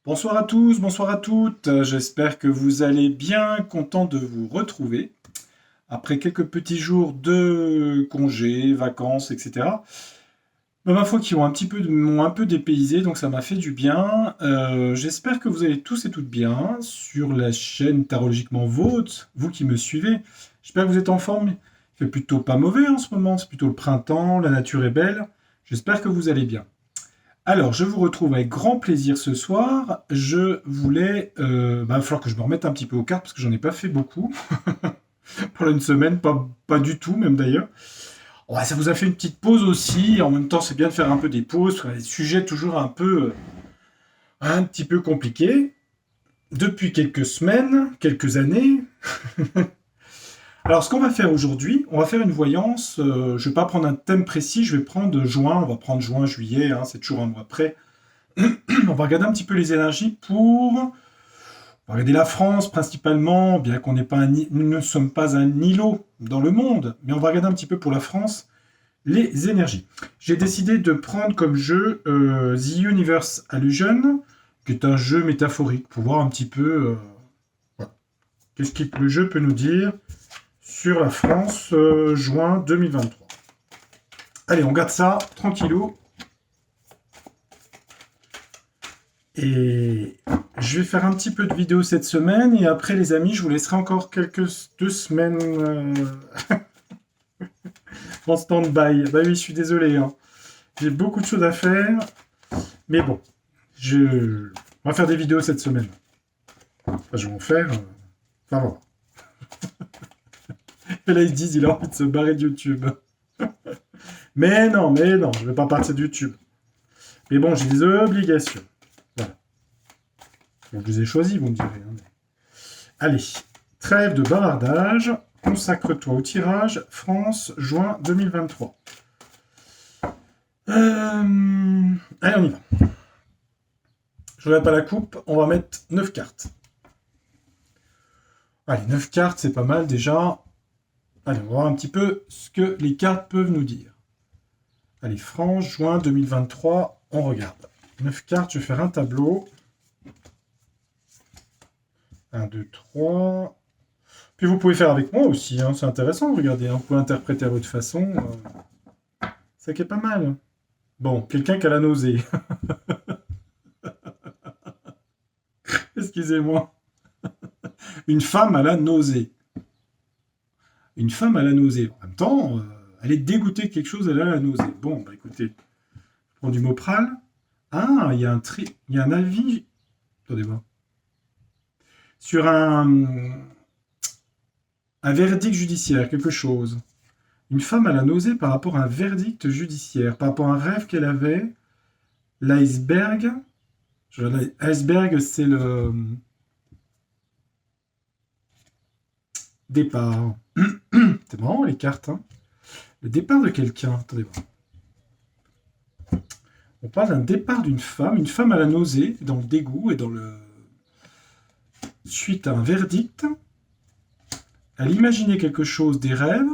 Bonsoir à tous, bonsoir à toutes. J'espère que vous allez bien, content de vous retrouver après quelques petits jours de congés, vacances, etc. Ma foi, qui m'ont un peu dépaysé, donc ça m'a fait du bien. J'espère que vous allez tous et toutes bien sur la chaîne Tarologiquement Vôtre, vous qui me suivez. J'espère que vous êtes en forme. Il fait plutôt pas mauvais en ce moment, c'est plutôt le printemps, la nature est belle. J'espère que vous allez bien. Alors, je vous retrouve avec grand plaisir ce soir. Je voulais... il va falloir que je me remette un petit peu aux cartes parce que j'en ai pas fait beaucoup. Pendant une semaine, pas du tout même d'ailleurs. Ouais, ça vous a fait une petite pause aussi. En même temps, c'est bien de faire un peu des pauses. Sur des sujets toujours un petit peu compliqués. Depuis quelques semaines, quelques années. Alors, ce qu'on va faire aujourd'hui, on va faire une voyance. Je vais pas prendre un thème précis, je vais prendre juin. On va prendre juin, juillet, hein, c'est toujours un mois près. On va regarder un petit peu les énergies pour... On va regarder la France principalement, bien qu'on n'est pas nous ne sommes pas un îlot dans le monde, mais on va regarder un petit peu pour la France les énergies. J'ai décidé de prendre comme jeu The Universe Illusion, qui est un jeu métaphorique, pour voir un petit peu voilà, qu'est-ce que le jeu peut nous dire sur la France juin 2023. Allez, on garde ça tranquillou. Et je vais faire un petit peu de vidéos cette semaine et après les amis, je vous laisserai encore quelques 2 semaines en stand-by. Bah oui, je suis désolé, hein. J'ai beaucoup de choses à faire, mais bon, on va faire des vidéos cette semaine. Enfin, je vais en faire. Enfin voilà. Et là ils se disent, il a envie de se barrer de YouTube. Mais non, je vais pas partir de YouTube. Mais bon, j'ai des obligations. Voilà. Bon, je les ai choisis, vous me direz. Hein, mais... Allez, trêve de bavardage. Consacre-toi au tirage. France, juin 2023. Allez, on y va. Je ne regarde pas la coupe. On va mettre 9 cartes. Allez, 9 cartes, c'est pas mal déjà. Allez, on va voir un petit peu ce que les cartes peuvent nous dire. Allez, France, juin 2023. On regarde. 9 cartes, je vais faire un tableau. 1, 2, 3... Puis vous pouvez faire avec moi aussi, hein, c'est intéressant, regardez, hein, vous pouvez interpréter à votre façon. Ça qui est pas mal. Bon, quelqu'un qui a la nausée. Excusez-moi. Une femme a la nausée. Une femme a la nausée. En même temps, elle est dégoûtée de quelque chose, elle a la nausée. Bon, bah écoutez, je prends du Mopral. Ah, il y a il y a un avis. Attendez voir. Sur un verdict judiciaire, quelque chose. Une femme a la nausée par rapport à un verdict judiciaire, par rapport à un rêve qu'elle avait. L'iceberg. L'iceberg, c'est le départ. C'est marrant les cartes. Hein. Le départ de quelqu'un. Attendez voir. On parle d'un départ d'une femme. Une femme à la nausée, dans le dégoût et dans le... Suite à un verdict, elle imaginait quelque chose des rêves,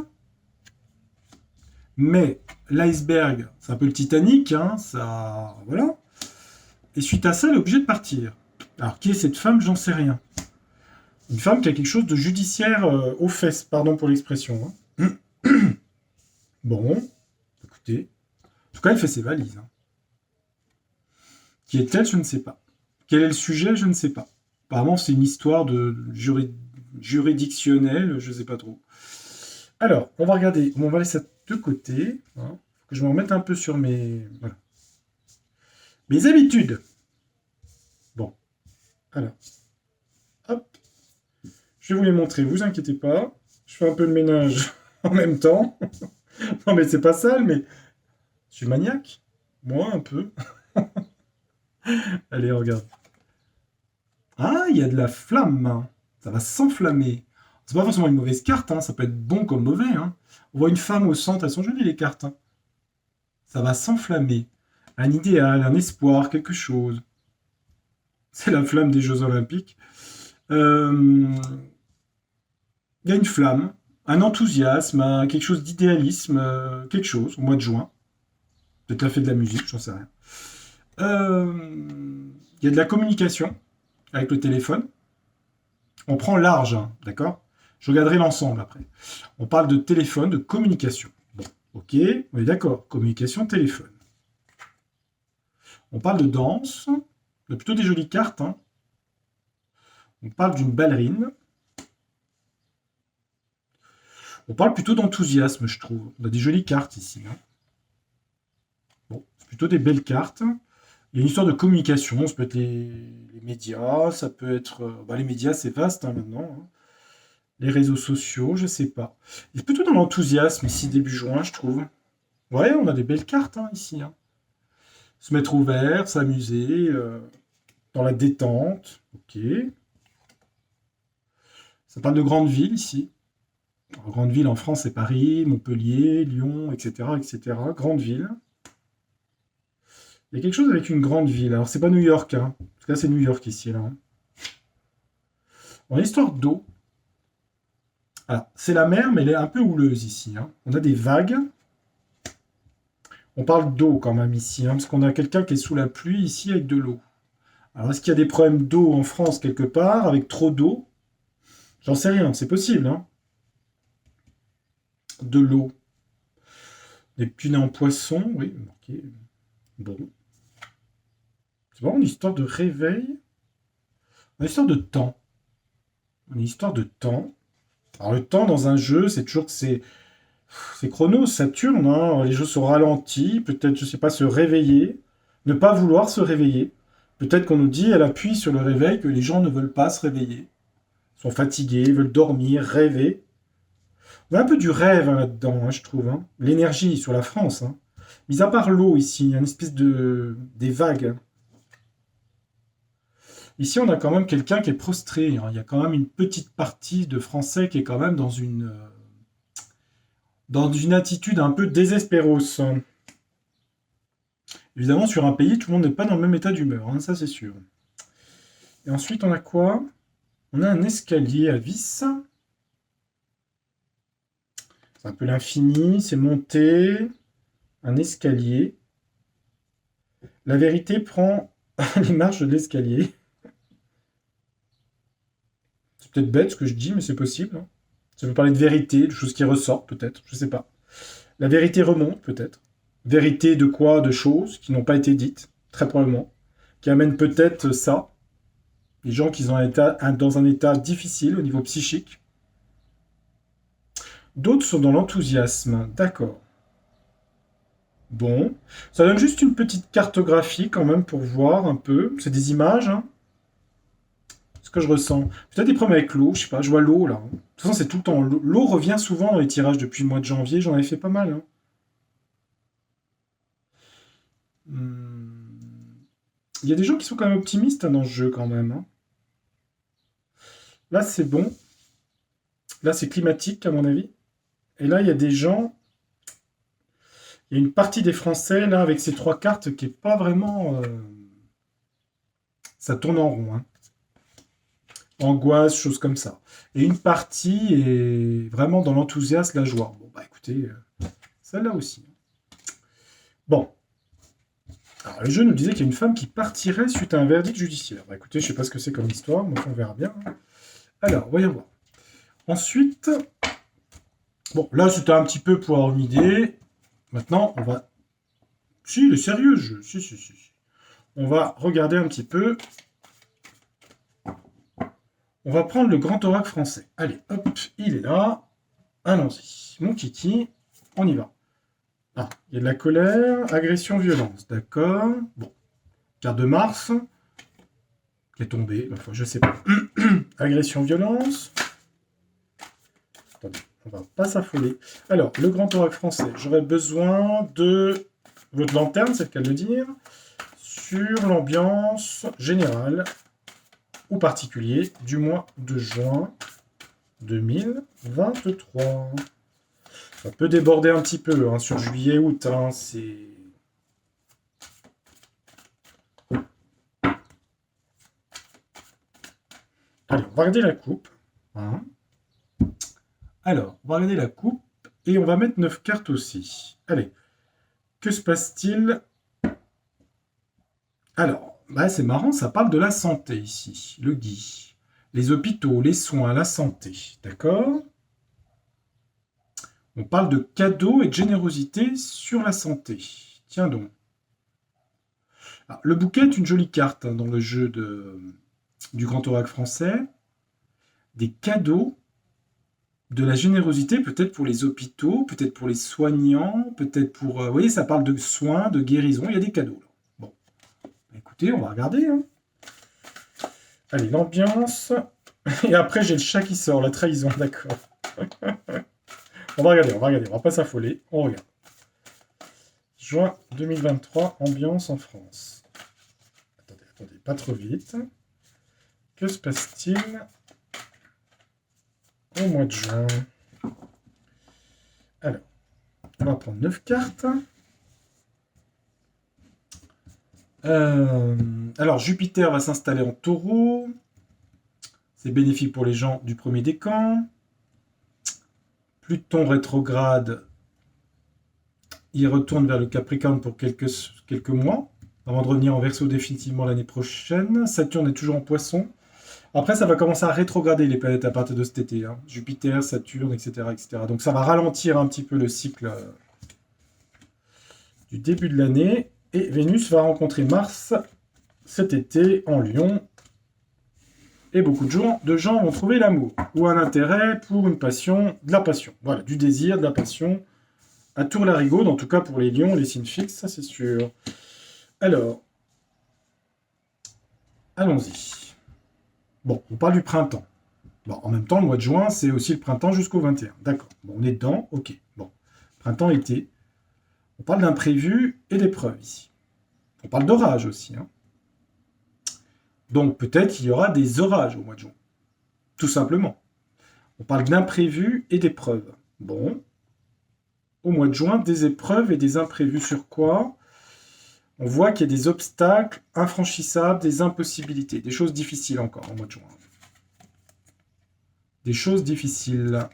mais l'iceberg, c'est un peu le Titanic, hein, ça... Voilà. Et suite à ça, elle est obligée de partir. Alors, qui est cette femme? J'en sais rien. Une femme qui a quelque chose de judiciaire aux fesses, pardon pour l'expression. Hein. Bon, écoutez. En tout cas, elle fait ses valises. Hein. Qui est-elle? Je ne sais pas. Quel est le sujet? Je ne sais pas. Apparemment, c'est une histoire de juridictionnelle, je ne sais pas trop. Alors, on va regarder. On va laisser ça de côté. Hein. Faut que je me remette un peu sur voilà. Mes habitudes. Bon. Alors. Hop. Je vais vous les montrer, vous inquiétez pas. Je fais un peu de ménage en même temps. Non, mais c'est pas sale, mais je suis maniaque. Moi, un peu. Allez, regarde. Ah, il y a de la flamme. Ça va s'enflammer. C'est pas forcément une mauvaise carte, hein. Ça peut être bon comme mauvais. Hein. On voit une femme au centre, elles sont jolies les cartes. Hein. Ça va s'enflammer. Un idéal, un espoir, quelque chose. C'est la flamme des Jeux Olympiques. Il y a une flamme, un enthousiasme, quelque chose d'idéalisme, quelque chose, au mois de juin. Peut-être la fête de la musique, j'en sais rien. Il y a de la communication avec le téléphone. On prend large, hein, d'accord? Je regarderai l'ensemble après. On parle de téléphone, de communication. Bon, ok, on est d'accord. Communication, téléphone. On parle de danse, plutôt des jolies cartes. Hein. On parle d'une ballerine. On parle plutôt d'enthousiasme, je trouve. On a des jolies cartes ici. Hein. Bon, c'est plutôt des belles cartes. Il y a une histoire de communication, ça peut être les médias, ça peut être... les médias, c'est vaste hein, maintenant. Hein. Les réseaux sociaux, je sais pas. Il est plutôt dans l'enthousiasme ici, début juin, je trouve. Ouais, on a des belles cartes hein, ici. Hein. Se mettre ouvert, s'amuser, dans la détente. Ok. Ça parle de grandes villes ici. Alors, grandes villes en France, c'est Paris, Montpellier, Lyon, etc., etc. Grandes villes. Il y a quelque chose avec une grande ville. Alors, c'est pas New York, hein. Parce que là, c'est New York ici, là. Hein. On a l'histoire d'eau. Alors, c'est la mer, mais elle est un peu houleuse ici. Hein. On a des vagues. On parle d'eau quand même ici, hein, parce qu'on a quelqu'un qui est sous la pluie ici avec de l'eau. Alors, est-ce qu'il y a des problèmes d'eau en France quelque part, avec trop d'eau? J'en sais rien, c'est possible. Hein. De l'eau. Neptune en poisson, oui, ok. Bon. C'est vraiment une histoire de réveil. Une histoire de temps. Une histoire de temps. Alors le temps dans un jeu, c'est toujours que c'est chrono, Saturne, hein. Les jeux sont ralentis, peut-être, je sais pas, se réveiller, ne pas vouloir se réveiller. Peut-être qu'on nous dit, elle appuie sur le réveil, que les gens ne veulent pas se réveiller. Ils sont fatigués, veulent dormir, rêver. On a un peu du rêve hein, là-dedans, hein, je trouve. Hein. L'énergie sur la France. Hein. Mis à part l'eau ici, il y a une espèce de... des vagues. Ici, on a quand même quelqu'un qui est prostré. Hein. Il y a quand même une petite partie de Français qui est quand même dans une attitude un peu désespéros. Hein. Évidemment, sur un pays, tout le monde n'est pas dans le même état d'humeur, hein, ça c'est sûr. Et ensuite, on a quoi? On a un escalier à vis. C'est un peu l'infini, c'est monter, un escalier. La vérité prend les marches de l'escalier. C'est peut-être bête ce que je dis, mais c'est possible. Hein. Ça veut parler de vérité, de choses qui ressortent peut-être, je sais pas. La vérité remonte peut-être. Vérité de quoi? De choses qui n'ont pas été dites, très probablement. Qui amènent peut-être ça. Les gens qui sont dans un état difficile au niveau psychique. D'autres sont dans l'enthousiasme, d'accord. Bon, ça donne juste une petite cartographie quand même pour voir un peu. C'est des images, hein. Ce que je ressens. Peut-être des problèmes avec l'eau, je sais pas, je vois l'eau là. De toute façon, c'est tout le temps. L'eau revient souvent dans les tirages depuis le mois de janvier, j'en avais fait pas mal. Hein. Il y a des gens qui sont quand même optimistes hein, dans ce jeu quand même. Hein. Là, c'est bon. Là, c'est climatique à mon avis. Et là, il y a des gens. Il y a une partie des Français là avec ces trois cartes qui est pas vraiment. Ça tourne en rond. Hein. Angoisse, choses comme ça. Et une partie est vraiment dans l'enthousiasme, la joie. Bon, bah écoutez, celle-là aussi. Bon. Alors, le jeu nous disait qu'il y a une femme qui partirait suite à un verdict judiciaire. Bah écoutez, je sais pas ce que c'est comme histoire, mais on verra bien. Hein. Alors, voyons voir. Ensuite, bon, là c'était un petit peu pour avoir une idée. Maintenant, on va... Si, il est sérieux ce jeu. Si. On va regarder un petit peu. On va prendre le grand oracle français. Allez, hop, il est là. Allons-y. Mon kiki, on y va. Ah, il y a de la colère, agression, violence. D'accord. Bon. Carte de Mars. Qui est tombée. Enfin, je sais pas. Agression, violence. Attendez, on va pas s'affoler. Alors, le grand oracle français. J'aurais besoin de votre lanterne, c'est le cas de le dire. Sur l'ambiance générale ou particulier du mois de juin 2023. Ça peut déborder un petit peu hein, sur juillet-août. Hein, c'est... Allez, on va regarder la coupe. Hein. Alors, on va regarder la coupe et on va mettre 9 cartes aussi. Allez, que se passe-t-il? Alors, Bah, c'est marrant, ça parle de la santé ici, le Guy. Les hôpitaux, les soins, la santé. D'accord? On parle de cadeaux et de générosité sur la santé. Tiens donc. Ah, le bouquet est une jolie carte hein, dans le jeu du Grand Oracle français. Des cadeaux, de la générosité, peut-être pour les hôpitaux, peut-être pour les soignants, peut-être pour... vous voyez, ça parle de soins, de guérison, il y a des cadeaux. Là. Bon, écoutez, on va regarder. Hein. Allez, l'ambiance. Et après, j'ai le chat qui sort, la trahison, d'accord. On va regarder, on va pas s'affoler. On regarde. Juin 2023, ambiance en France. Attendez, pas trop vite. Que se passe-t-il au mois de juin? Alors, on va prendre 9 cartes. Alors, Jupiter va s'installer en taureau. C'est bénéfique pour les gens du premier décan. Pluton rétrograde, il retourne vers le Capricorne pour quelques mois, avant de revenir en Verseau définitivement l'année prochaine. Saturne est toujours en Poisson. Après, ça va commencer à rétrograder les planètes à partir de cet été. Hein. Jupiter, Saturne, etc., etc. Donc ça va ralentir un petit peu le cycle du début de l'année. Et Vénus va rencontrer Mars cet été en Lion. Et beaucoup de gens vont trouver l'amour, ou un intérêt pour une passion, de la passion. Voilà, du désir, de la passion, à tour-larigot, en tout cas pour les lions, les signes fixes, ça c'est sûr. Alors, allons-y. Bon, on parle du printemps. Bon, en même temps, le mois de juin, c'est aussi le printemps jusqu'au 21. D'accord. Bon, on est dedans, ok. Bon, printemps, été. On parle d'imprévus et d'épreuves ici. On parle d'orage aussi, hein. Donc peut-être qu'il y aura des orages au mois de juin. Tout simplement. On parle d'imprévus et d'épreuves. Bon. Au mois de juin, des épreuves et des imprévus sur quoi? On voit qu'il y a des obstacles infranchissables, des impossibilités, des choses difficiles encore au mois de juin. Des choses difficiles.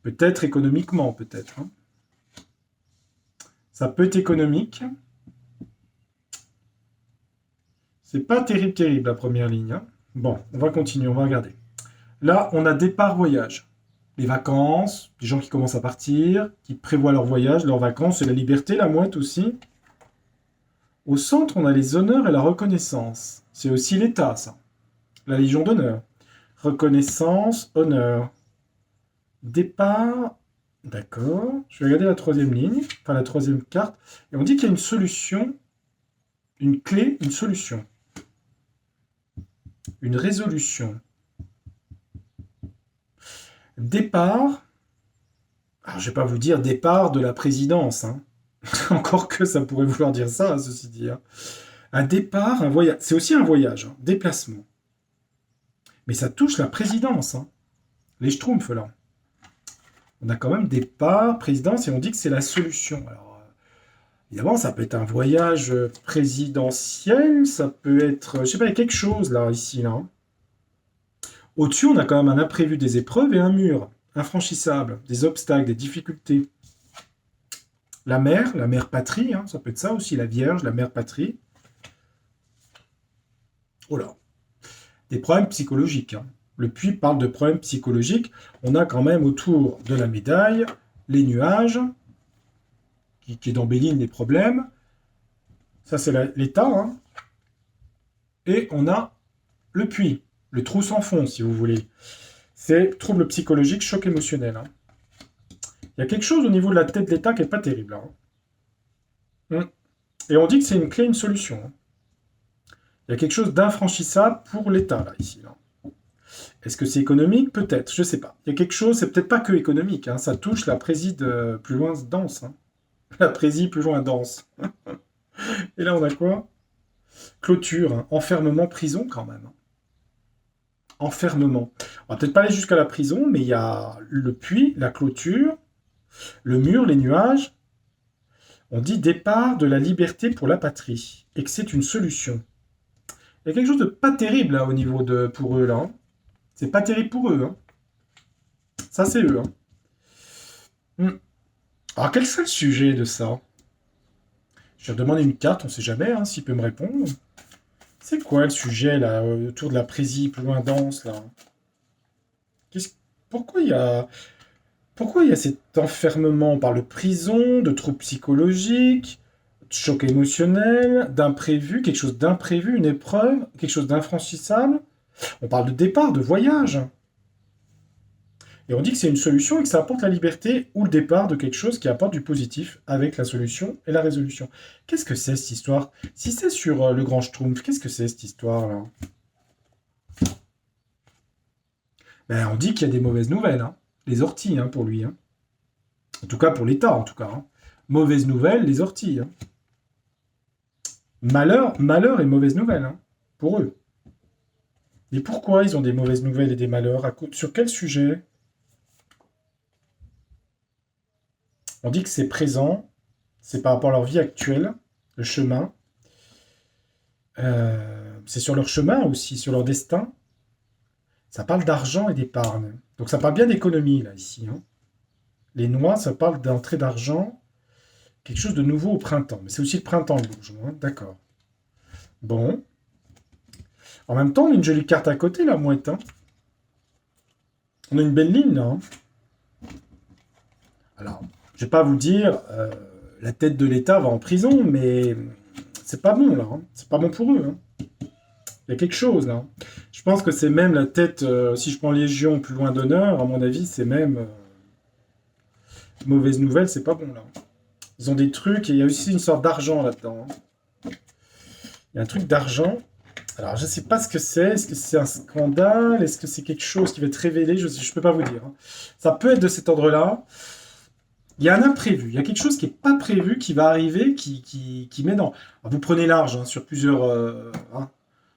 Peut-être économiquement, peut-être. Hein. Ça peut être économique. C'est pas terrible, la première ligne. Hein. Bon, on va continuer, on va regarder. Là, on a départ-voyage. Les vacances, les gens qui commencent à partir, qui prévoient leur voyage, leurs vacances, et la liberté, la mouette aussi. Au centre, on a les honneurs et la reconnaissance. C'est aussi l'État, ça. La Légion d'honneur. Reconnaissance, honneur. Départ, d'accord. Je vais regarder la troisième ligne, enfin la troisième carte. Et on dit qu'il y a une solution, une clé, une solution. Une résolution. Départ, alors je ne vais pas vous dire départ de la présidence, hein. Encore que ça pourrait vouloir dire ça, ceci dit. Hein. Un départ, un voyage, c'est aussi un voyage, hein, déplacement. Mais ça touche la présidence, hein. Les schtroumpfs, là. On a quand même départ, présidence, et on dit que c'est la solution. Alors, évidemment, ça peut être un voyage présidentiel, ça peut être, je sais pas, il y a quelque chose, là, ici, là. Au-dessus, on a quand même un imprévu des épreuves et un mur infranchissable, des obstacles, des difficultés. La mère patrie, hein, ça peut être ça aussi, la Vierge, la mère patrie. Oh là, des problèmes psychologiques. Hein. Le puits parle de problèmes psychologiques. On a quand même autour de la médaille les nuages, qui embellinent les problèmes. Ça, c'est l'État. Hein. Et on a le puits, le trou sans fond, si vous voulez. C'est trouble psychologique, choc émotionnel. Hein. Il y a quelque chose au niveau de la tête de l'État qui n'est pas terrible. Hein. Et on dit que c'est une clé, une solution. Hein. Il y a quelque chose d'infranchissable pour l'État, là, ici. Là. Est-ce que c'est économique? Peut-être, je ne sais pas. Il y a quelque chose, c'est peut-être pas que économique. Hein. Ça touche la préside plus loin dense. Hein. La préside plus loin dense. Et là, on a quoi? Clôture, hein. Enfermement, prison quand même. Hein. Enfermement. On va peut-être pas aller jusqu'à la prison, mais il y a le puits, la clôture, le mur, les nuages. On dit départ de la liberté pour la patrie, et que c'est une solution. Il y a quelque chose de pas terrible là au niveau de pour eux là. Hein. C'est pas terrible pour eux. Hein. Ça c'est eux. Hein. Alors quel serait le sujet de ça? Je vais redemander une carte, on sait jamais hein, s'il peut me répondre. C'est quoi le sujet là, autour de la présie plus loin dense là? Qu'est-ce- Pourquoi pourquoi il y a cet enfermement? On parle de prison, de troubles psychologiques, de choc émotionnel, d'imprévu, quelque chose d'imprévu, une épreuve, quelque chose d'infranchissable. On parle de départ, de voyage. Et on dit que c'est une solution et que ça apporte la liberté ou le départ de quelque chose qui apporte du positif avec la solution et la résolution. Qu'est-ce que c'est cette histoire? Si c'est sur le grand Schtroumpf, qu'est-ce que c'est cette histoire-là? Ben, on dit qu'il y a des mauvaises nouvelles, hein. Les orties, hein, pour lui. Hein. En tout cas, pour l'État, en tout cas. Hein. Mauvaises nouvelles, les orties. Hein. Malheur, malheur et mauvaises nouvelles, hein, pour eux. Mais pourquoi ils ont des mauvaises nouvelles et des malheurs? Sur quel sujet? On dit que c'est présent, c'est par rapport à leur vie actuelle, le chemin. C'est sur leur chemin aussi, sur leur destin. Ça parle d'argent et d'épargne. Donc ça parle bien d'économie, là, ici. Hein. Les noix, ça parle d'entrée d'argent, quelque chose de nouveau au printemps. Mais c'est aussi le printemps, le bourgeon. Hein. D'accord. Bon. En même temps, on a une jolie carte à côté, la mouette. Hein. On a une belle ligne, là. Hein. Alors, je vais pas vous dire, la tête de l'État va en prison, mais c'est pas bon, là. Hein. C'est pas bon pour eux. Hein. Il y a quelque chose, là. Je pense que c'est même la tête, si je prends Légion plus loin d'honneur, à mon avis, c'est même mauvaise nouvelle, c'est pas bon, là. Ils ont des trucs, et il y a aussi une sorte d'argent là-dedans. Hein. Il y a un truc d'argent. Alors, je ne sais pas ce que c'est. Est-ce que c'est un scandale? Est-ce que c'est quelque chose qui va être révélé? Je ne peux pas vous dire. Hein. Ça peut être de cet ordre-là. Il y a un imprévu. Il y a quelque chose qui n'est pas prévu, qui va arriver, qui met dans... Alors, vous prenez large hein, sur plusieurs... hein.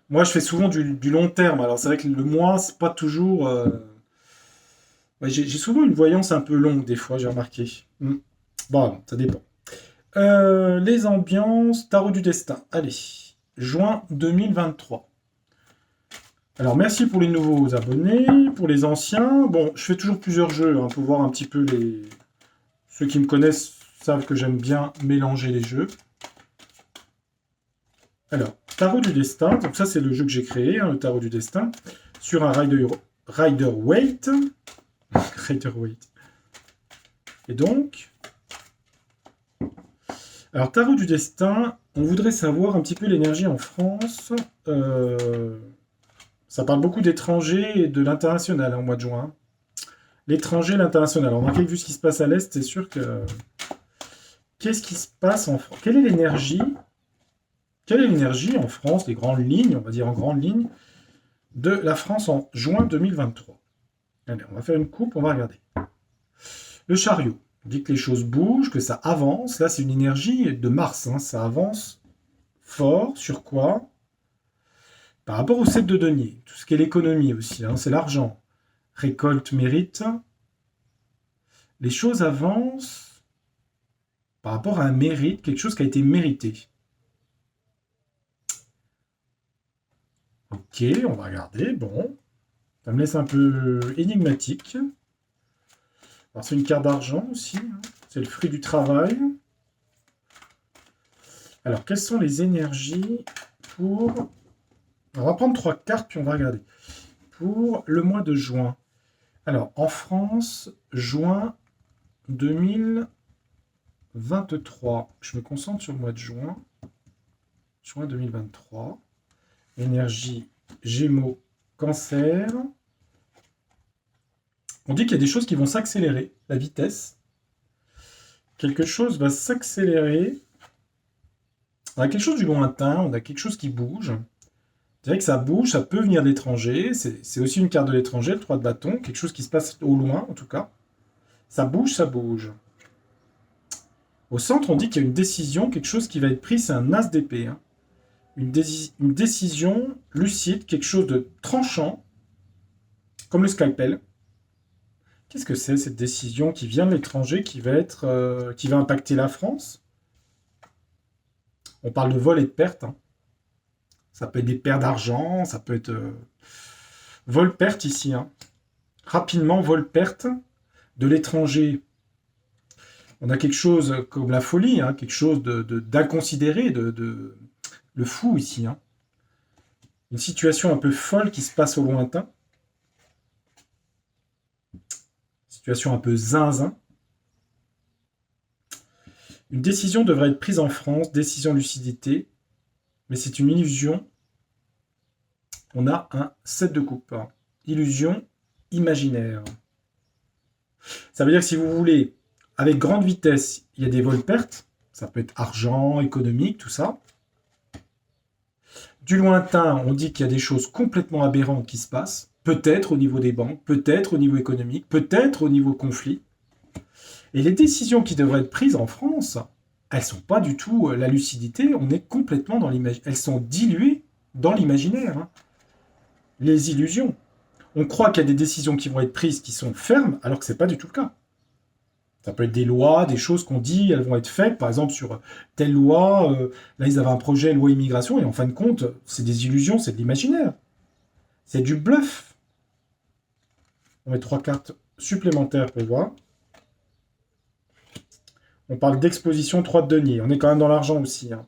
Moi, je fais souvent du long terme. Alors, c'est vrai que le mois, c'est pas toujours... Ouais, j'ai souvent une voyance un peu longue, des fois, j'ai remarqué. Bon, ça dépend. Les ambiances, tarot du destin. Allez, juin 2023. Alors, merci pour les nouveaux abonnés, pour les anciens. Bon, je fais toujours plusieurs jeux hein, pour voir un petit peu les... Ceux qui me connaissent savent que j'aime bien mélanger les jeux. Alors, tarot du destin. Donc ça, c'est le jeu que j'ai créé, hein, le tarot du destin, sur un Rider-Waite. Rider-Waite. Et donc... Alors, tarot du destin, on voudrait savoir un petit peu l'énergie en France. Ça parle beaucoup d'étrangers et de l'international hein, au mois de juin. L'étranger, l'international. Alors, remarquez que vu ce qui se passe à l'Est, c'est sûr que... Qu'est-ce qui se passe en France? Quelle est l'énergie? Quelle est l'énergie en France, les grandes lignes, on va dire en grandes lignes, de la France en juin 2023? Allez, on va faire une coupe, on va regarder. Le chariot. On dit que les choses bougent, que ça avance. Là, c'est une énergie de Mars. Hein. Ça avance fort. Sur quoi? Par rapport au 7 de denier. Tout ce qui est l'économie aussi. Hein. C'est l'argent. Récolte, mérite. Les choses avancent par rapport à un mérite, quelque chose qui a été mérité. Ok, on va regarder. Bon. Ça me laisse un peu énigmatique. Alors, c'est une carte d'argent aussi. Hein. C'est le fruit du travail. Alors, quelles sont les énergies pour... On va prendre 3 cartes, puis on va regarder. Pour le mois de juin. Alors, en France, juin 2023. Je me concentre sur le mois de juin. Juin 2023. Énergie Gémeaux, Cancer. On dit qu'il y a des choses qui vont s'accélérer, la vitesse. Quelque chose va s'accélérer. On a quelque chose du lointain, on a quelque chose qui bouge. C'est vrai que ça bouge, ça peut venir de l'étranger. C'est aussi une carte de l'étranger, le 3 de bâton. Quelque chose qui se passe au loin, en tout cas. Ça bouge, ça bouge. Au centre, on dit qu'il y a une décision, quelque chose qui va être pris, c'est un as d'épée. Hein. Une décision lucide, quelque chose de tranchant, comme le scalpel. Qu'est-ce que c'est cette décision qui vient de l'étranger, qui va impacter la France? On parle de vol et de perte. Hein. Ça peut être des pertes d'argent, ça peut être vol-perte ici. Hein. Rapidement, vol-perte de l'étranger. On a quelque chose comme la folie, hein, quelque chose d'inconsidéré, le fou ici. Hein. Une situation un peu folle qui se passe au lointain. Situation un peu zinzin. Une décision devrait être prise en France, décision lucidité, mais c'est une illusion. On a un 7 de coupe. Illusion imaginaire. Ça veut dire que si vous voulez, avec grande vitesse, il y a des vols pertes. Ça peut être argent, économique, tout ça. Du lointain, on dit qu'il y a des choses complètement aberrantes qui se passent. Peut-être au niveau des banques, peut-être au niveau économique, peut-être au niveau conflit. Et les décisions qui devraient être prises en France, elles ne sont pas du tout la lucidité. On est complètement dans l'imaginaire. Elles sont diluées dans l'imaginaire. Hein. Les illusions. On croit qu'il y a des décisions qui vont être prises qui sont fermes, alors que ce n'est pas du tout le cas. Ça peut être des lois, des choses qu'on dit, elles vont être faites, par exemple sur telle loi, là ils avaient un projet loi immigration, et en fin de compte, c'est des illusions, c'est de l'imaginaire. C'est du bluff. On met 3 cartes supplémentaires pour voir. On parle d'exposition 3 de denier, on est quand même dans l'argent aussi. Hein.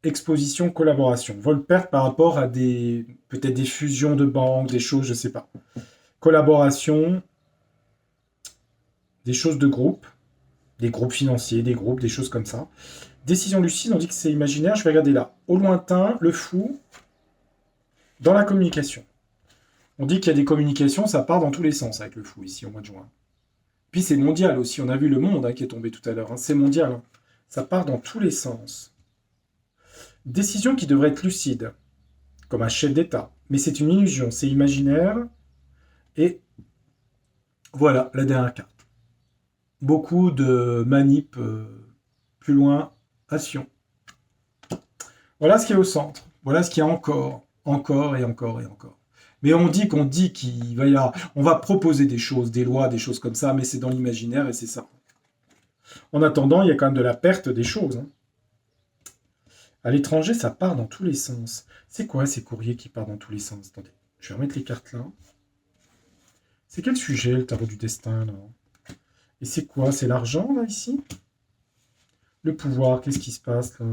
Exposition, collaboration. Vol-perte par rapport à peut-être des fusions de banques, des choses, je ne sais pas. Collaboration, des choses de groupe, des groupes financiers, des groupes, des choses comme ça. Décision lucide, on dit que c'est imaginaire. Je vais regarder là. Au lointain, le fou, dans la communication. On dit qu'il y a des communications, ça part dans tous les sens avec le fou ici au mois de juin. Puis c'est mondial aussi. On a vu le monde hein, qui est tombé tout à l'heure. Hein. C'est mondial. Hein. Ça part dans tous les sens. Décision qui devrait être lucide, comme un chef d'État. Mais c'est une illusion, c'est imaginaire. Et voilà la dernière carte. Beaucoup de manip plus loin à Sion. Voilà ce qui est au centre. Voilà ce qu'il y a encore et encore et encore. Mais on dit qu'il va y avoir... On va proposer des choses, des lois, des choses comme ça, mais c'est dans l'imaginaire et c'est ça. En attendant, il y a quand même de la perte des choses. Hein. À l'étranger, ça part dans tous les sens. C'est quoi ces courriers qui partent dans tous les sens? Attendez, je vais remettre les cartes là. C'est quel sujet, le tarot du destin, là? Et c'est quoi? C'est l'argent, là, ici? Le pouvoir, qu'est-ce qui se passe, là?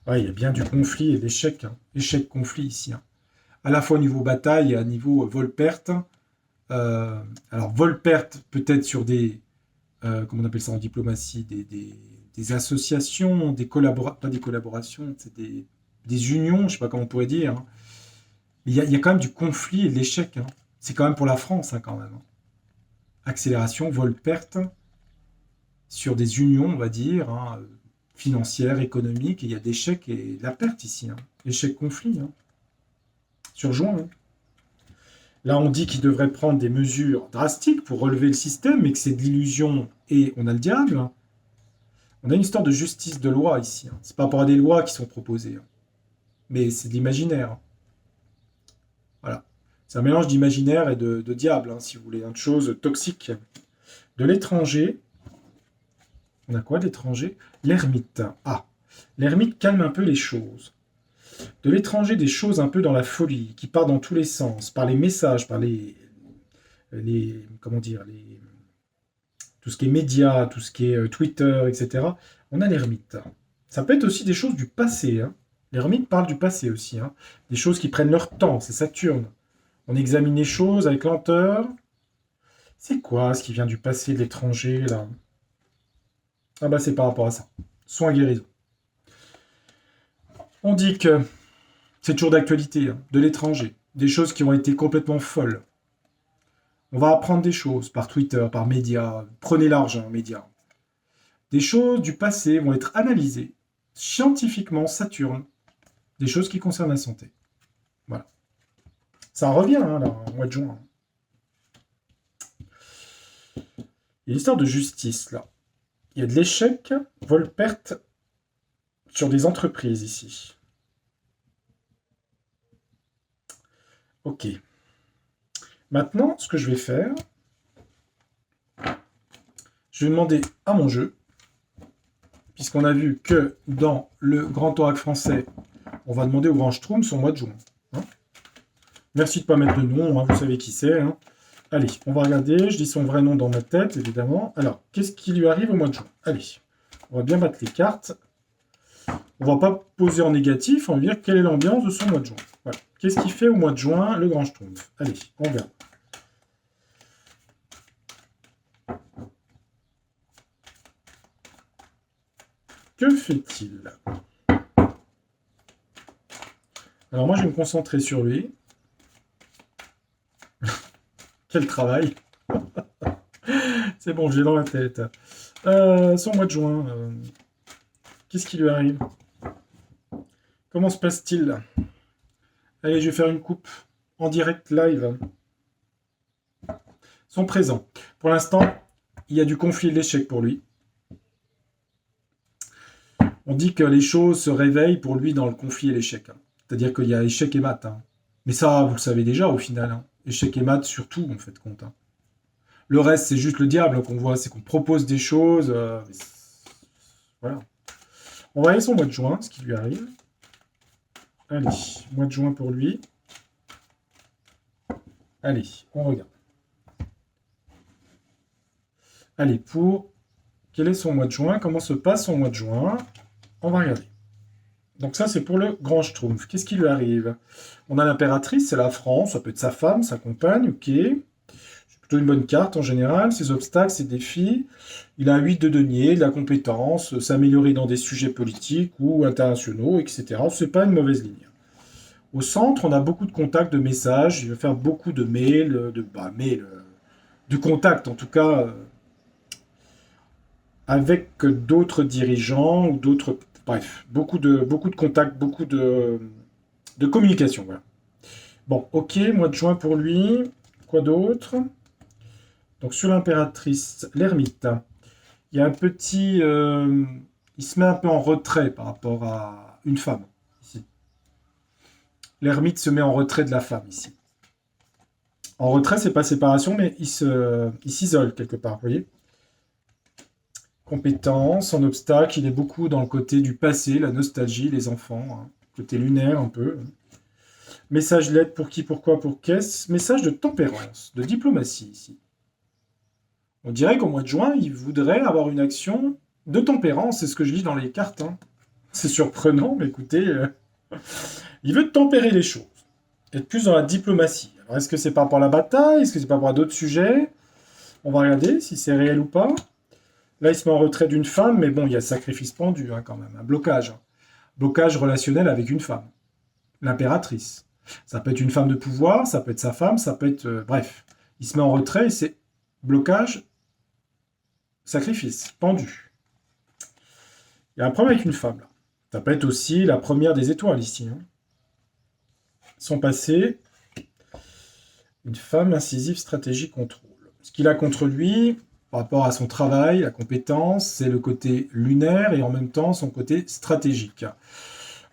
Ah, il y a bien du conflit et d'échec. Hein. Échec-conflit, ici. Hein. À la fois au niveau bataille et à niveau vol-perte. Alors, vol-perte, peut-être sur des... comment on appelle ça en diplomatie? Des associations, pas des collaborations, c'est des unions, je ne sais pas comment on pourrait dire. Hein. Mais il y a quand même du conflit et de l'échec. Hein. C'est quand même pour la France, hein, quand même. Hein. Accélération, vol-perte, sur des unions, on va dire, hein, financières, économiques, et il y a d'échec et de la perte ici. Hein. Échec-conflit. Hein. Sur juin. Hein. Là, on dit qu'il devrait prendre des mesures drastiques pour relever le système, mais que c'est de l'illusion et on a le diable. Hein. On a une histoire de justice de loi ici. Hein. C'est pas par rapport à des lois qui sont proposées. Hein. Mais c'est de l'imaginaire. Hein. Voilà. C'est un mélange d'imaginaire et de diable, hein, si vous voulez. Une chose toxique. De l'étranger. On a quoi d'étranger? L'ermite. Ah. L'ermite calme un peu les choses. De l'étranger, des choses un peu dans la folie, qui part dans tous les sens, par les messages, par comment dire, tout ce qui est médias, tout ce qui est Twitter, etc. On a l'ermite. Ça peut être aussi des choses du passé. Hein. L'ermite parle du passé aussi. Hein. Des choses qui prennent leur temps, c'est Saturne. On examine les choses avec lenteur. C'est quoi ce qui vient du passé de l'étranger, là? Ah bah c'est par rapport à ça. Soins guérison. On dit que c'est toujours d'actualité, hein, de l'étranger. Des choses qui ont été complètement folles. On va apprendre des choses par Twitter, par médias. Prenez l'argent, médias. Des choses du passé vont être analysées scientifiquement, Saturne. Des choses qui concernent la santé. Voilà. Ça revient, hein, là, au mois de juin. Il y a une histoire de justice, là. Il y a de l'échec, vol-perte sur des entreprises, ici. Ok. Maintenant, ce que je vais faire, je vais demander à mon jeu, puisqu'on a vu que dans le Grand Oracle français, on va demander au Grand Schtroumpf son mois de juin. Hein. Merci de ne pas mettre de nom, hein, vous savez qui c'est. Hein. Allez, on va regarder. Je dis son vrai nom dans ma tête, évidemment. Alors, qu'est-ce qui lui arrive au mois de juin? Allez, on va bien battre les cartes. On va pas poser en négatif, on va dire quelle est l'ambiance de son mois de juin. Voilà. Qu'est-ce qu'il fait au mois de juin, le grand Schtroumpf? Allez, on regarde. Que fait-il? Alors moi, je vais me concentrer sur lui. Quel travail! C'est bon, je l'ai dans la tête. Son mois de juin, qu'est-ce qui lui arrive? Comment se passe-t-il? Allez, je vais faire une coupe en direct live. Son présent. Pour l'instant, il y a du conflit et de l'échec pour lui. On dit que les choses se réveillent pour lui dans le conflit et l'échec. C'est-à-dire qu'il y a échec et mat. Mais ça, vous le savez déjà au final. Échec et mat surtout, en fait, compte. Le reste, c'est juste le diable qu'on voit, c'est qu'on propose des choses. Voilà. On va aller son mois de juin, ce qui lui arrive. Allez, mois de juin pour lui. Allez, on regarde. Allez, pour... Quel est son mois de juin? Comment se passe son mois de juin? On va regarder. Donc ça, c'est pour le grand Schtroumpf. Qu'est-ce qui lui arrive? On a l'impératrice, c'est la France. Ça peut être sa femme, sa compagne, ok. C'est plutôt une bonne carte en général. Ses obstacles, ses défis. Il a 8 de denier, de la compétence, s'améliorer dans des sujets politiques ou internationaux, etc. C'est pas une mauvaise ligne. Au centre, on a beaucoup de contacts, de messages. Il va faire beaucoup de mails, de contacts en tout cas, avec d'autres dirigeants ou d'autres. Bref, beaucoup de contacts, beaucoup de communication. Voilà. Bon, ok, mois de juin pour lui. Quoi d'autre? Donc sur l'impératrice, l'ermite. Il y a un petit. Il se met un peu en retrait par rapport à une femme. Ici. L'ermite se met en retrait de la femme ici. En retrait, c'est pas séparation, mais il s'isole quelque part, vous voyez. Compétence, en obstacle, il est beaucoup dans le côté du passé, la nostalgie, les enfants, côté lunaire un peu. Message lettre pour qui, pourquoi, pour qu'est-ce. Message de tempérance, de diplomatie ici. On dirait qu'au mois de juin, il voudrait avoir une action de tempérance, c'est ce que je lis dans les cartes. C'est surprenant, mais écoutez, il veut tempérer les choses, être plus dans la diplomatie. Alors est-ce que c'est par rapport à la bataille? Est-ce que c'est par rapport à d'autres sujets? On va regarder si c'est réel ou pas. Là, il se met en retrait d'une femme, mais bon, il y a sacrifice pendu quand même, un blocage. Blocage relationnel avec une femme, l'impératrice. Ça peut être une femme de pouvoir, ça peut être sa femme, ça peut être... bref, il se met en retrait et c'est blocage, sacrifice, pendu. Il y a un problème avec une femme, là. Ça peut être aussi la première des étoiles, ici. Son passé, une femme incisive, stratégie, contrôle. Ce qu'il a contre lui, par rapport à son travail, la compétence, c'est le côté lunaire et en même temps son côté stratégique.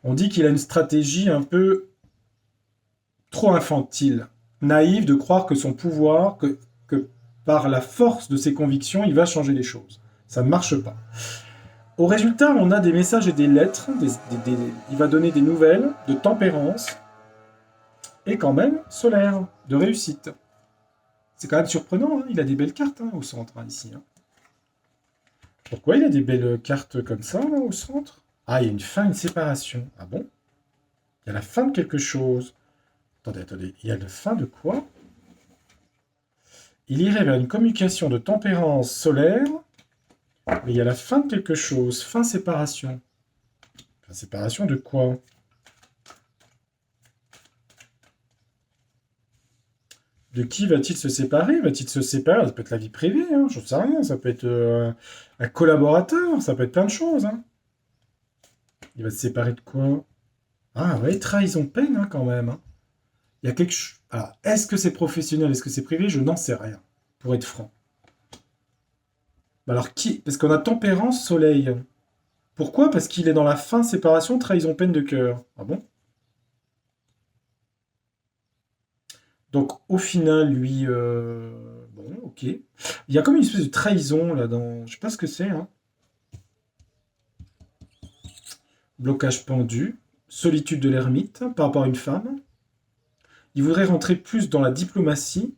On dit qu'il a une stratégie un peu trop infantile, naïve de croire que son pouvoir, que par la force de ses convictions, il va changer les choses. Ça ne marche pas. Au résultat, on a des messages et des lettres, il va donner des nouvelles de tempérance et quand même solaire, de réussite. C'est quand même surprenant, il a des belles cartes au centre, ici. Pourquoi il a des belles cartes comme ça, là, au centre? Ah, il y a une fin, une séparation. Ah bon? Il y a la fin de quelque chose. Attendez, il y a la fin de quoi? Il irait vers une communication de tempérance solaire, mais il y a la fin de quelque chose. Fin séparation. Fin séparation de quoi? De qui va-t-il se séparer? Va-t-il se séparer? Ça peut être la vie privée, j'en sais rien. Ça peut être un collaborateur, ça peut être plein de choses. Il va se séparer de quoi? Ah ouais, trahison peine quand même. Il y a quelque chose. Alors, est-ce que c'est professionnel, est-ce que c'est privé? Je n'en sais rien, pour être franc. Alors qui? Parce qu'on a tempérance, soleil. Pourquoi? Parce qu'il est dans la fin séparation, trahison peine de cœur. Ah bon? Donc au final, lui, bon, ok. Il y a comme une espèce de trahison là dans. Je sais pas ce que c'est. Blocage pendu, solitude de l'ermite par rapport à une femme. Il voudrait rentrer plus dans la diplomatie.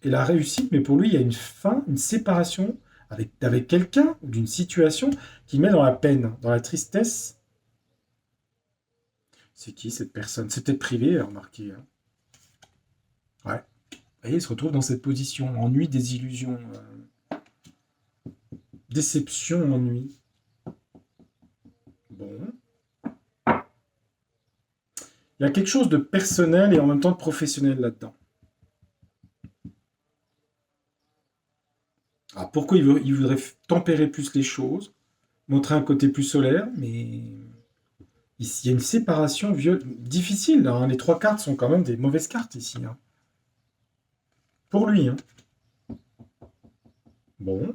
et la réussite, mais pour lui, il y a une fin, une séparation avec quelqu'un ou d'une situation qui le met dans la peine, dans la tristesse. C'est qui cette personne? C'est peut-être privé, remarquez. Hein. Ouais. Vous voyez, il se retrouve dans cette position. Ennui, désillusion. Déception, ennui. Bon. Il y a quelque chose de personnel et en même temps de professionnel là-dedans. Alors pourquoi il voudrait tempérer plus les choses, montrer un côté plus solaire, mais ici, il y a une séparation difficile. Là, hein. Les trois cartes sont quand même des mauvaises cartes ici. Hein. Pour lui. Hein. Bon.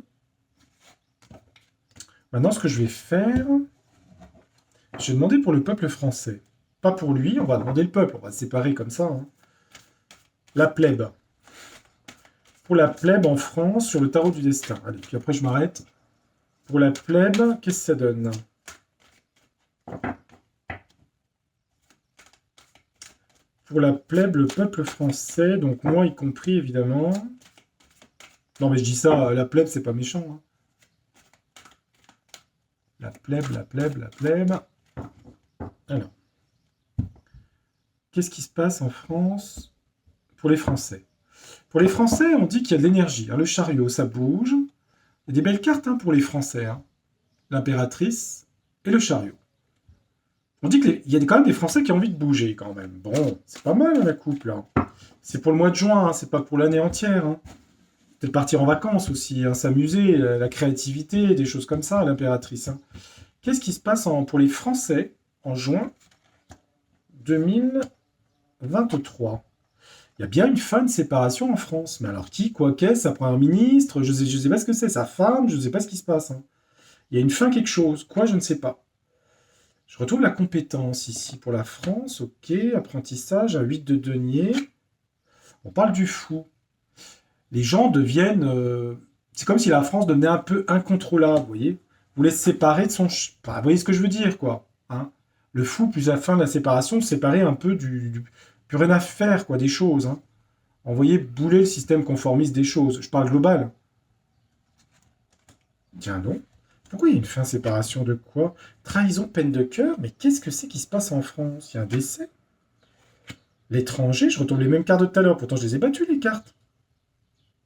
Maintenant, ce que je vais faire, je vais demander pour le peuple français. Pas pour lui, on va demander le peuple. On va se séparer comme ça. Hein. La plèbe. Pour la plèbe en France, sur le tarot du destin. Allez, puis après je m'arrête. Pour la plèbe, qu'est-ce que ça donne? Pour la plèbe, le peuple français, donc moi y compris évidemment. Non mais je dis ça, la plèbe c'est pas méchant. Hein. La plèbe, la plèbe, la plèbe. Alors, qu'est-ce qui se passe en France pour les Français? Pour les Français, on dit qu'il y a de l'énergie. Hein. Le chariot, ça bouge. Il y a des belles cartes hein, pour les Français. Hein. L'impératrice et le chariot. On dit qu'il y a quand même des Français qui ont envie de bouger quand même. Bon, c'est pas mal la coupe là. C'est pour le mois de juin, hein, c'est pas pour l'année entière. Hein. Peut-être partir en vacances aussi, hein, s'amuser, la créativité, des choses comme ça, l'impératrice. Hein. Qu'est-ce qui se passe pour les Français en juin 2023? Il y a bien une fin de séparation en France. Mais alors qui, quoi, qu'est-ce, sa première ministre, je sais pas ce que c'est, sa femme, je ne sais pas ce qui se passe. Hein. Il y a une fin quelque chose. Quoi, je ne sais pas. Je retrouve la compétence ici pour la France. Ok, apprentissage, un 8 de denier. On parle du fou. Les gens deviennent... c'est comme si la France devenait un peu incontrôlable, vous voyez. Vous laissez séparer de son... Enfin, vous voyez ce que je veux dire, quoi. Hein. Le fou, plus à la fin de la séparation, séparer un peu plus rien à faire, quoi, des choses. Hein. Envoyer bouler le système conformiste des choses. Je parle global. Tiens donc. Pourquoi il y a une fin de séparation de quoi? Trahison, peine de cœur? Mais qu'est-ce que c'est qui se passe en France? Il y a un décès? L'étranger? Je retrouve les mêmes cartes de tout à l'heure. Pourtant, je les ai battues, les cartes.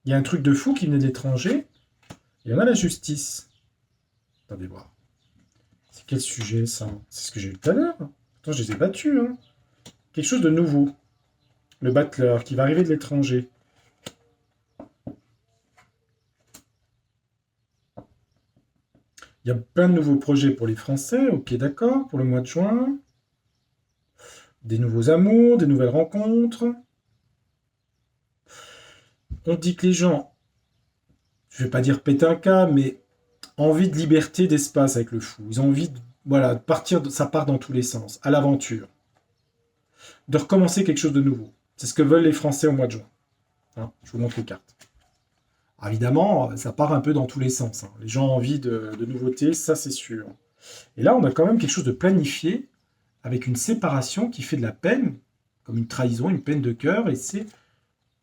Il y a un truc de fou qui venait de l'étranger. Il y en a la justice. Attendez voir. C'est quel sujet, ça? C'est ce que j'ai eu tout à l'heure. Pourtant, je les ai battus. Hein. Quelque chose de nouveau. Le battleur qui va arriver de l'étranger. Il y a plein de nouveaux projets pour les Français. Ok, d'accord. Pour le mois de juin. Des nouveaux amours, des nouvelles rencontres. On dit que les gens, je vais pas dire péter un câble, mais envie de liberté, d'espace avec le fou. Ils ont envie de, voilà, de partir, ça part dans tous les sens, à l'aventure. De recommencer quelque chose de nouveau. C'est ce que veulent les Français au mois de juin. Hein, je vous montre les cartes. Alors évidemment, ça part un peu dans tous les sens. Hein. Les gens ont envie de nouveautés, ça c'est sûr. Et là, on a quand même quelque chose de planifié, avec une séparation qui fait de la peine, comme une trahison, une peine de cœur, et c'est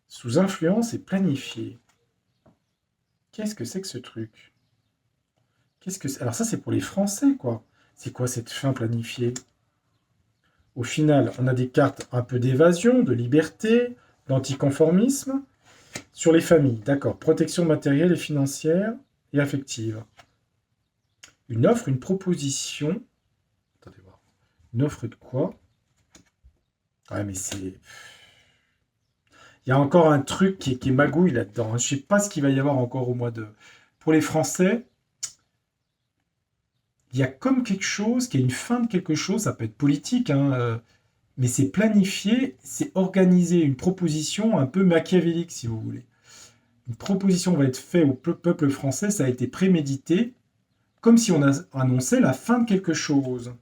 sous influence et planifié. Qu'est-ce que c'est que ce truc? Alors ça, c'est pour les Français, quoi. C'est quoi cette fin planifiée? Au final, on a des cartes un peu d'évasion, de liberté, d'anticonformisme. Sur les familles, d'accord. Protection matérielle et financière et affective. Une offre, une proposition. Attendez voir. Une offre de quoi? Ouais, mais c'est... Il y a encore un truc qui est magouille là-dedans. Je ne sais pas ce qu'il va y avoir encore au mois de... Pour les Français, il y a comme quelque chose, qui a une fin de quelque chose, ça peut être politique, hein, mais c'est planifié, c'est organisé, une proposition un peu machiavélique, si vous voulez. Une proposition va être faite au peuple français, ça a été prémédité, comme si on annonçait la fin de quelque chose.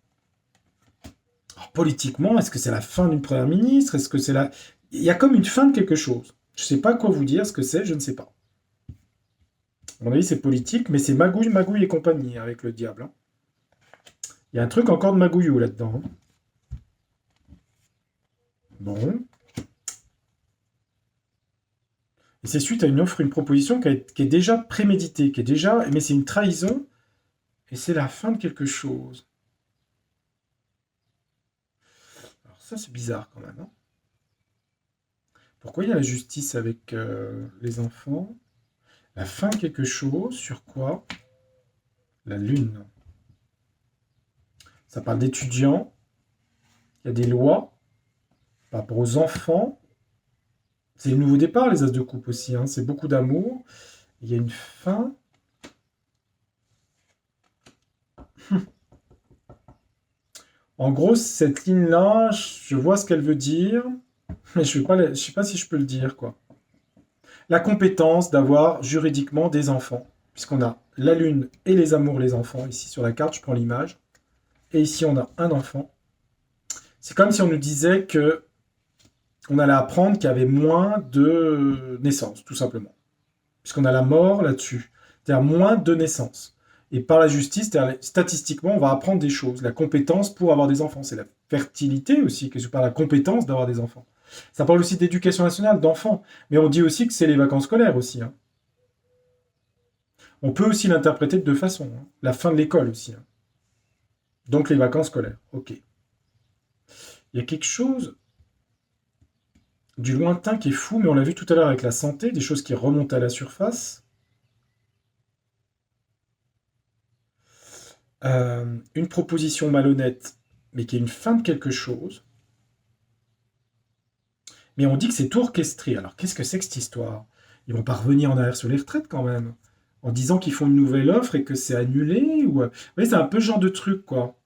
Alors, politiquement, est-ce que c'est la fin d'une première ministre? Est-ce que c'est la... Il y a comme une fin de quelque chose. Je ne sais pas quoi vous dire, ce que c'est, je ne sais pas. À mon avis, c'est politique, mais c'est magouille, magouille et compagnie, avec le diable. Hein. Il y a un truc encore de magouillou là-dedans. Hein. Bon. Et c'est suite à une offre, une proposition qui est déjà préméditée, qui est déjà... Mais c'est une trahison, et c'est la fin de quelque chose. Alors ça, c'est bizarre quand même, hein. Pourquoi il y a la justice avec les enfants? La fin de quelque chose, sur quoi? La lune. Ça parle d'étudiants, il y a des lois par rapport aux enfants. C'est le nouveau départ, les as de coupe aussi, hein. C'est beaucoup d'amour. Il y a une fin. En gros, cette ligne-là, je vois ce qu'elle veut dire, mais je ne sais pas si je peux le dire, quoi. La compétence d'avoir juridiquement des enfants, puisqu'on a la lune et les amours, les enfants, ici sur la carte, je prends l'image, et ici on a un enfant. C'est comme si on nous disait que on allait apprendre qu'il y avait moins de naissances, tout simplement. Puisqu'on a la mort là-dessus. C'est-à-dire moins de naissances. Et par la justice, statistiquement, on va apprendre des choses. La compétence pour avoir des enfants. C'est la fertilité aussi, que je parle, la compétence d'avoir des enfants. Ça parle aussi d'éducation nationale, d'enfants. Mais on dit aussi que c'est les vacances scolaires aussi, hein. On peut aussi l'interpréter de deux façons, hein. La fin de l'école aussi, hein. Donc les vacances scolaires. Ok. Il y a quelque chose du lointain qui est fou, mais on l'a vu tout à l'heure avec la santé, des choses qui remontent à la surface. Une proposition malhonnête, mais qui est une fin de quelque chose. Mais on dit que c'est tout orchestré. Alors qu'est-ce que c'est que cette histoire? Ils vont pas revenir en arrière sur les retraites quand même, en disant qu'ils font une nouvelle offre et que c'est annulé ou... Vous voyez, c'est un peu ce genre de truc, quoi.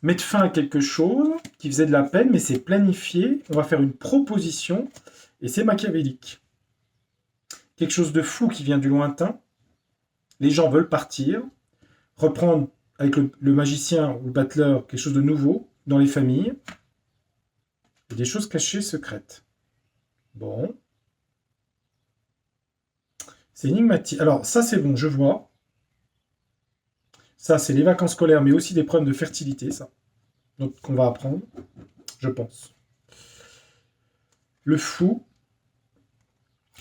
Mettre fin à quelque chose qui faisait de la peine, mais c'est planifié. On va faire une proposition et c'est machiavélique. Quelque chose de fou qui vient du lointain. Les gens veulent partir, reprendre avec le magicien ou le battleur quelque chose de nouveau dans les familles. Et des choses cachées, secrètes. Bon. C'est énigmatique. Alors, ça, c'est bon, je vois. Ça, c'est les vacances scolaires, mais aussi des problèmes de fertilité, ça. Donc, qu'on va apprendre, je pense. Le fou,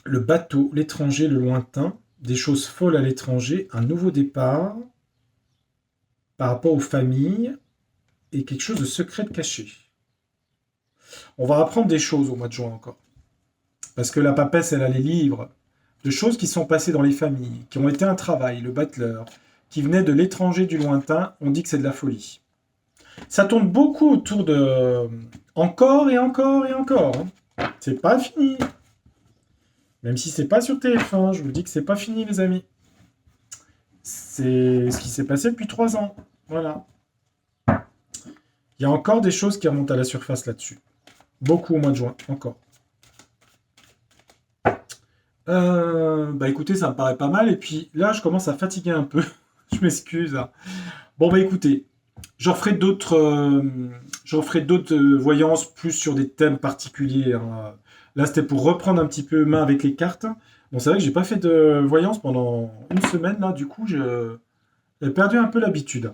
le bateau, l'étranger, le lointain, des choses folles à l'étranger, un nouveau départ par rapport aux familles et quelque chose de secret de caché. On va apprendre des choses au mois de juin encore. Parce que la papesse, elle a les livres de choses qui sont passées dans les familles, qui ont été un travail, le battleur, qui venait de l'étranger, du lointain, on dit que c'est de la folie. Ça tourne beaucoup autour de encore et encore et encore, hein. C'est pas fini. Même si c'est pas sur TF1, je vous dis que c'est pas fini, les amis. C'est ce qui s'est passé depuis 3 ans. Voilà. Il y a encore des choses qui remontent à la surface là-dessus. Beaucoup au mois de juin, encore. Bah écoutez, ça me paraît pas mal. Et puis là, je commence à fatiguer un peu. Je m'excuse, hein. Bon, bah écoutez, j'en ferai d'autres voyances plus sur des thèmes particuliers, hein. Là, c'était pour reprendre un petit peu main avec les cartes. Bon, c'est vrai que j'ai pas fait de voyance pendant une semaine, là. Du coup, j'ai perdu un peu l'habitude.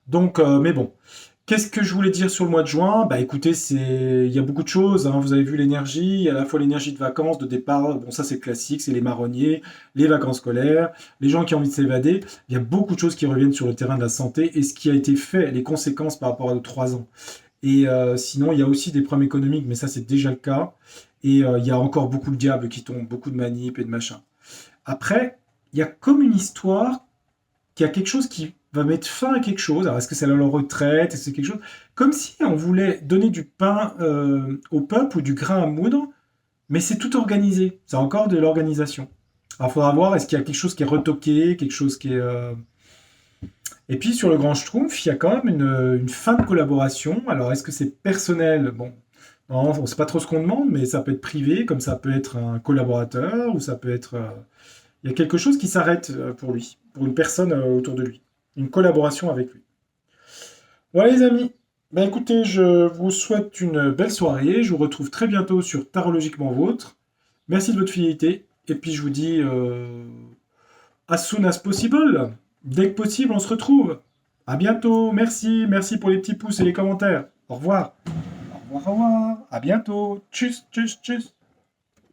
Donc, mais bon. Qu'est-ce que je voulais dire sur le mois de juin? Bah écoutez, il y a beaucoup de choses, hein. Vous avez vu l'énergie, il y a à la fois l'énergie de vacances, de départ, bon ça c'est classique, c'est les marronniers, les vacances scolaires, les gens qui ont envie de s'évader. Il y a beaucoup de choses qui reviennent sur le terrain de la santé et ce qui a été fait, les conséquences par rapport à nos 3 ans. Et sinon, il y a aussi des problèmes économiques, mais ça c'est déjà le cas. Et il y a encore beaucoup de diables qui tombent, beaucoup de manips et de machins. Après, il y a comme une histoire qu'il y a quelque chose qui va mettre fin à quelque chose. Alors, est-ce que c'est la retraite? Est-ce que c'est quelque chose? Comme si on voulait donner du pain au peuple ou du grain à moudre, mais c'est tout organisé. C'est encore de l'organisation. Alors, il faudra voir, est-ce qu'il y a quelque chose qui est retoqué, quelque chose qui est... Et puis, sur le Grand Schtroumpf, il y a quand même une fin de collaboration. Alors, est-ce que c'est personnel? Bon, non, on ne sait pas trop ce qu'on demande, mais ça peut être privé, comme ça peut être un collaborateur, ou ça peut être... il y a quelque chose qui s'arrête pour lui, pour une personne autour de lui. Une collaboration avec lui. Voilà les amis. Ben écoutez, je vous souhaite une belle soirée. Je vous retrouve très bientôt sur Tarologiquement Vôtre. Merci de votre fidélité. Et puis je vous dis as soon as possible. Dès que possible, on se retrouve. À bientôt. Merci. Merci pour les petits pouces et les commentaires. Au revoir. Au revoir, au revoir. À bientôt. Tchuss, tchuss, tchuss.